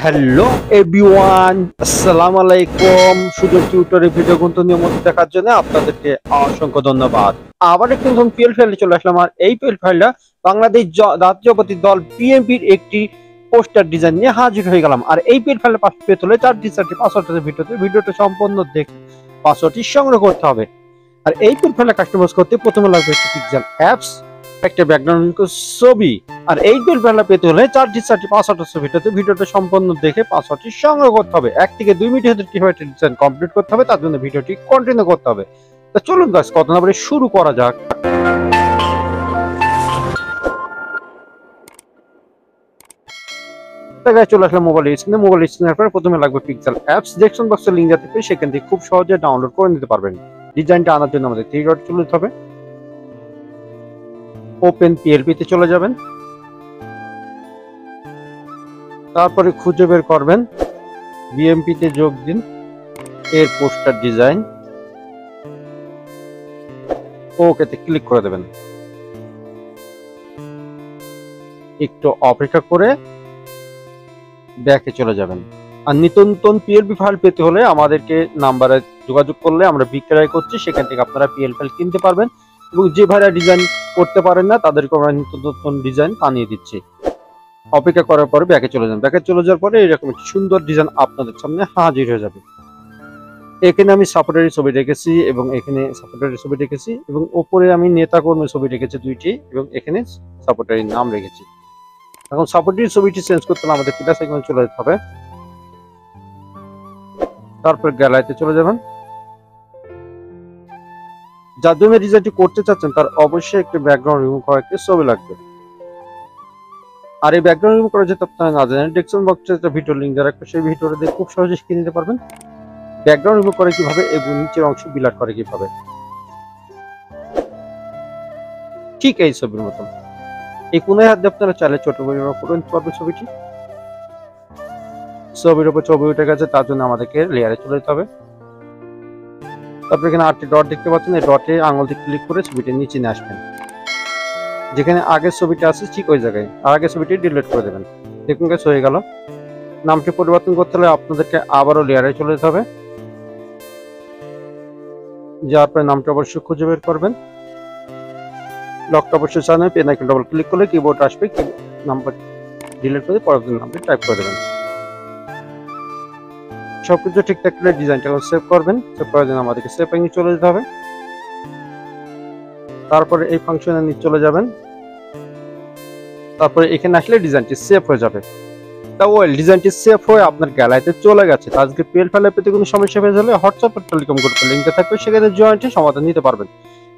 Hello everyone, আসসালামু আলাইকুম। Sujan টিউটরের video কিন্তু নিয়মিত দেখার জন্য আপনাদেরকে অসংখ্য ধন্যবাদ। আবার একটি নতুন পিএল ফাইলে চলে আসলাম। আর এই পিএল ফাইলটা বাংলাদেশ জাতীয়তাবাদী দল বিএনপির একটি পোস্টার ডিজাইন নিয়ে হাজির হয়ে গেলাম। আর এই পিএল ফাইলে পেতে হলে 4 পাসওয়ার্ডের ভিডিওটা সম্পূর্ণ দেখে পাসওয়ার্ডটি সংগ্রহ করতে হবে। আর এই পিএল ফাইলে কাস্টমাইজ করতে প্রথমে লাগবে একটি পিক্সেল অ্যাপস, একটা ব্যাকগ্রাউন্ড ছবি। আর এই পিএল ফাইলটা পেতে হলে 4 পাসওয়ার্ডের ভিডিওটা সম্পূর্ণ দেখে পাসওয়ার্ডটি সংগ্রহ করতে হবে। 1 থেকে 2 মিনিটের ভিতরে কিভাবে ডিজাইন কমপ্লিট করতে হবে তার জন্য ভিডিওটি কন্টিনিউ করতে হবে। তো চলুন গাইস, কথা না বলে শুরু করা যাক। চলে আসলে মোবাইল স্ক্রিনের পরে প্রথমে লাগবে পিক্সেল অ্যাপস। ডেসক্রিপশন বক্সে লিংক দেওয়া থাকবে, সেখান থেকে খুব সহজে ডাউনলোড করে নিতে পারবেন। ডিজাইনটা আনার জন্য আমাদের 3 ডট চলে যেতে হবে। ওপেন পিএলপি তে চলে যাবেন, তারপরে খুঁজে বের করবেন বিএমপি তে যোগ দিন এর পোস্টার ডিজাইন। ওকে তে ক্লিক করে দেবেন। একটু অপেক্ষা করে ব্যাকে চলে যাবেন। আর নিত্য নতুন পিএলপি ফাইল পেতে হলে আমাদেরকে নাম্বারে যোগাযোগ করলে আমরা বিক্রয় করছি, সেখান থেকে আপনারা পিএল ফাইল কিনতে পারবেন। এবং যে ভাইরা ডিজাইন করতে পারেন না তাদেরকে আমরা নিত্য নতুন ডিজাইন বানিয়ে দিচ্ছি। অপেক্ষা করার পরে ব্যাকে চলে যান। ব্যাকে চলে যাওয়ার পরে এরকম একটি সুন্দর ডিজাইন আপনাদের সামনে হাজির হয়ে যাবে। এখানে আমি সাপোর্টারের ছবি রেখেছি এবং এখানে সাপোর্টারের ছবি রেখেছি এবং উপরে আমি নেতা কর্মীর ছবি রেখেছি 2টি এবং এখানে সাপোর্টারের নাম রেখেছি। এখন সাপোর্টারের ছবিটি চেঞ্জ করতে হলে আমাদের প্লাস আইকনে চলে যেতে হবে। তারপর গ্যালারিতে চলে যাবেন। যার জন্য ডিজাইনটি করতে চাচ্ছেন তার অবশ্যই একটি ব্যাকগ্রাউন্ড রিমুভ করা একটি ছবি লাগবে। আর এই ব্যাকগ্রাউন্ড রিমুভ করা যেতে আপনারা না জানেন, ডেসক্রিপশন বক্সে একটা ভিডিও লিংক দেওয়া রাখবে, সেই ভিডিওটা দেখে খুব সহজে শিখে নিতে পারবেন ব্যাকগ্রাউন্ড রিমুভ করে কিভাবে এবং নিচের অংশ বিলাট করে কিভাবে। ঠিক এই ছবির মতন এই কোণে হাত দিয়ে আপনারা চাইলে ছোট করে করে নিতে পারবেন ছবিটি। ছবির উপর ছবি উঠে গেছে, তার জন্য আমাদেরকে লেয়ারে চলে যেতে হবে। তারপর এখানে 8টি ডট দেখতে পাচ্ছেন, এই ডটে আঙুল দিয়ে ক্লিক করে ছবিটির নিচে নিয়ে আসবেন। যেখানে আগের ছবিটা আছে ঠিক ওই জায়গায়, আর আগের ছবিটি ডিলিট করে দেবেন। দেখুন গাইস হয়ে গেল। নামটি পরিবর্তন করতে হলে আপনাদেরকে আবারও লেয়ারে চলে যেতে হবে। যাওয়ার পরে নামটা অবশ্যই খুঁজে বের করবেন। লকটা অবশ্যই চালানো, পেন আইকন ডবল ক্লিক করলে কিবোর্ড আসবে, নাম্বার ডিলিট করে পরবর্তী নামটি টাইপ করে দেবেন। সবকিছু ঠিক থাকলে ডিজাইনটা সেভ করবেন। সেভ করার জন্য আমাদেরকে সেভ এ চলে যেতে হবে। তারপরে এই ফাংশনে নিচে চলে যাবেন। তারপরে এখানে আসলে ডিজাইনটি সেভ হয়ে যাবে। তা ওয়েল, ডিজাইনটি সেভ হয়ে আপনার গ্যালারিতে চলে গেছে। আজকে পিএল ফাইলে পেতে কোনো সমস্যা হয়ে গেলে হোয়াটসঅ্যাপ আর টেলিকম গ্রুপে লিংক থাকবে, সেখানে জয়েন্টে সমাধান নিতে পারবেন।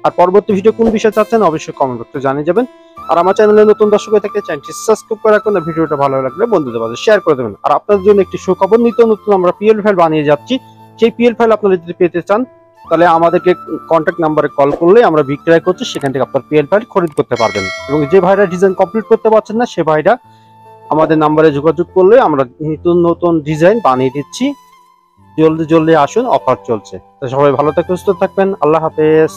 আর পরবর্তী ভিডিও কোন বিষয়ে চাচ্ছেন অবশ্যই কমেন্ট বক্সে জানিয়ে যাবেন। আর আমার চ্যানেলে নতুন দর্শক হয়ে থাকলে চ্যানেলটি সাবস্ক্রাইব করে রাখুন। ভিডিওটা ভালো লাগলে বন্ধুদের মাঝে শেয়ার করে দেবেন। আর আপনাদের জন্য একটি সুখবর, নিত্য নতুন আমরা পিএল ফাইল বানিয়ে যাচ্ছি। সেই পিএল ফাইল আপনারা যদি পেতে চান তাহলে আমাদেরকে কন্ট্যাক্ট নাম্বারে কল করলে আমরা বিক্রয় করছি, সেখান থেকে আপনার পিএল ফাইল খরিদ করতে পারবেন। এবং যে ভাইরা ডিজাইন কমপ্লিট করতে পারছেন না সে ভাইরা আমাদের নাম্বারে যোগাযোগ করলে আমরা নিত্য নতুন ডিজাইন বানিয়ে দিচ্ছি। জলদি আসুন, অফার চলছে। তো সবাই ভালো থাকবেন, সুস্থ থাকবেন। আল্লাহ হাফেজ।